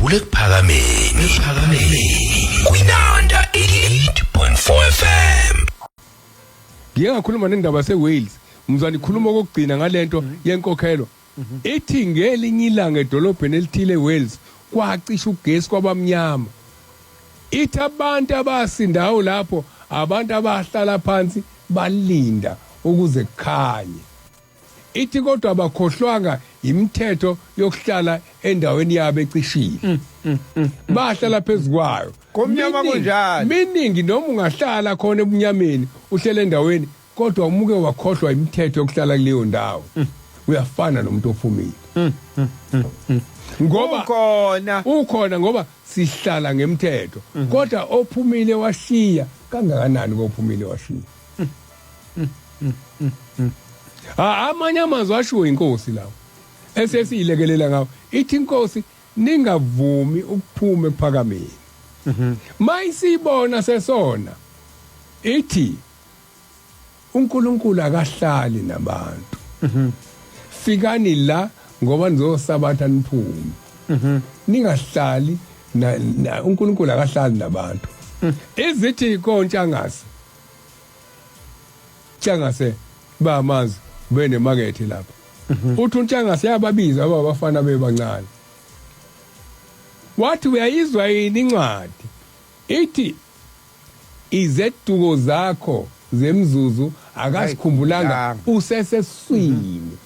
Ulekuphakameni Kwinanda 88.4 FM. Ngike ngakhuluma nendaba seWales mzani khuluma kokugcina ngalento yenkokhelo ethi ngelinye ilanga edolobheni elithile eWales kwacisha ugesi kwabamnyama ithi abantu abasindayo lapho abantu abahlala phansi balinda ukuze kukhanye ithi kodwa abakhohlwanga imithetho yokuhlala endaweni yabo ecishile bahlala phezukwayo komnyama kunjani miningi noma ungahlala khona ebunyameni uhlele endaweni kodwa umuke wakhohlwa imithetho yokuhlala kuleyo ndawo uyafana nomuntu ophumile ngoba ukhona ngoba sihlala ngemithetho kodwa ophumile washiya kangakanani kophumile washiya amanye amazwi ashiwo inkosi lawo esesiyilekelela ngawo ithi inkosi ningavumi ukuphume kuphakameni mayisibona sesona ithi uNkulunkulu akahlali nabantu fikani la ngoba nizosabatha niphume ningahlali na uNkulunkulu akahlali nabantu izithi ikontsangase tshangase bamazi bene market lapha uthi untshangase yababiza abafana bebancane wathi uyayizwa yini incwadi ithi izeduko zakho zemzuzu akasikhumbulanga useseswini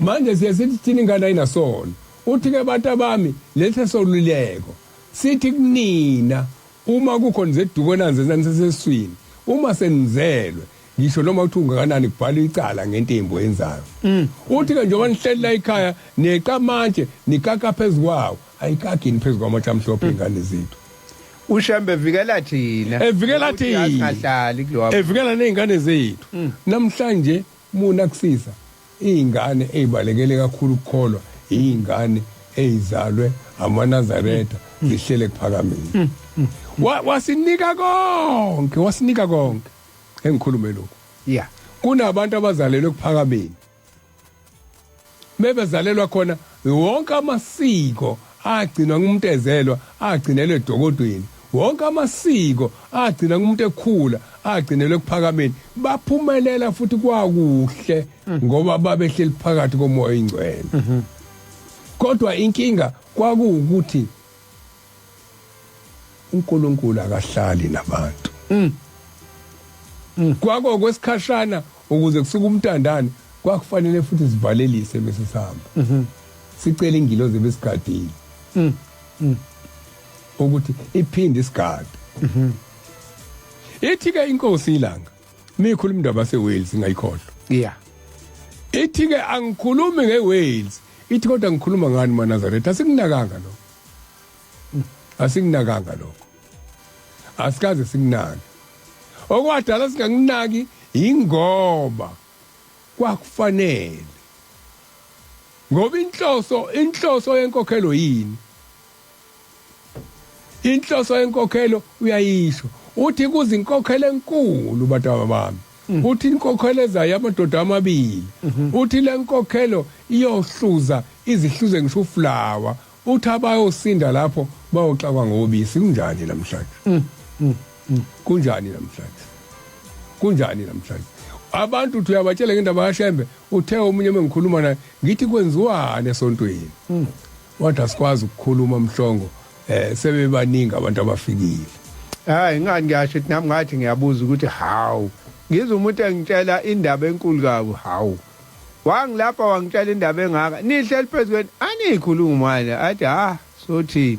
manje siyasithi thina ingane ayinasona uthi ke bantu abami lethe soluleko sithi kunina uma kukhona zeduko nanze seseswini uma senizelwe ngisho noma uthi ungakanani kubhala icala ngentembo yenzayo uthi ke njengoba nihleli la ekhaya neqa manje nikaka phezukwawo ayikagini phezukwa amahlamhlophe ingane zethu ushambe vikela thina evikela thina singahlali kulapho evikela nezingane zethu namhlanje muna kusisa izingane ezibalekele kakhulu ukukholwa izingane ezizalwe amaNazaretha zihlele kuphakameni wasinika konke engikhulume lokho yeah kunabantu abazalelwe kuphakameni mebezalelwa khona wonke amasiko agcinwa ngumuntu ezelwa agcinelwe edokodweni wonke amasiko agcina ngumuntu ekhula agcinelwe kuphakameni baphumelela futhi kwakuhle ngoba babehleli phakathi komoya oyingcwele kodwa inkinga kwakuukuthi uNkulunkulu akahlali nabantu kwako kwesikhashana ukuze kusuka umntandane kwakufanele futhi sivalelise bese sihamba sicela ingilozi besigadile ukuthi iphinde isigade ithi ke inkosi ilanga mikhuluma indaba seWales ngayikhohlwa yeah ithi ke angikhulumi ngeWales ithi kodwa ngikhuluma ngani maNazaretha asikunakanga lo asikunakanga lokho asikaze sikunaki okwadala singakunaki ingoba kwakufanele ngoba inhloso yenkokhelo yini inhloso yenkokhelo uyayisho uthi kuzinkokhelo enkulu bataba bami uthi inkokhelo ezayo amadoda amabili uthi lenkokhelo iyohluza izihluze ngisho uflower uthi abayosinda lapho bayoxakwa ngobisi kunjani namhlanje kunjani namhlanje abantu uthi uyabatshela ngendaba kaShembe uthe omunye mengikhuluma naye ngithi kwenziwane esontweni wathi asikwazi ukukhuluma mhlongo sebebaningi abantu abafikile hayi ngani ngisho ukuthi nami ngathi ngiyabuza ukuthi hawu ngizwe umuntu engitshela indaba enkulu kabi hawu wangilapha wangitshela indaba engaka nihleli phezukweni anikhuluma manje athi sothini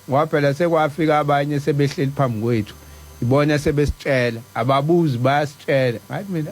waphela sekwafika abanye sebehleli phambi kwethu ibona sebesitshela ababuzi bayasitshela ngathi mina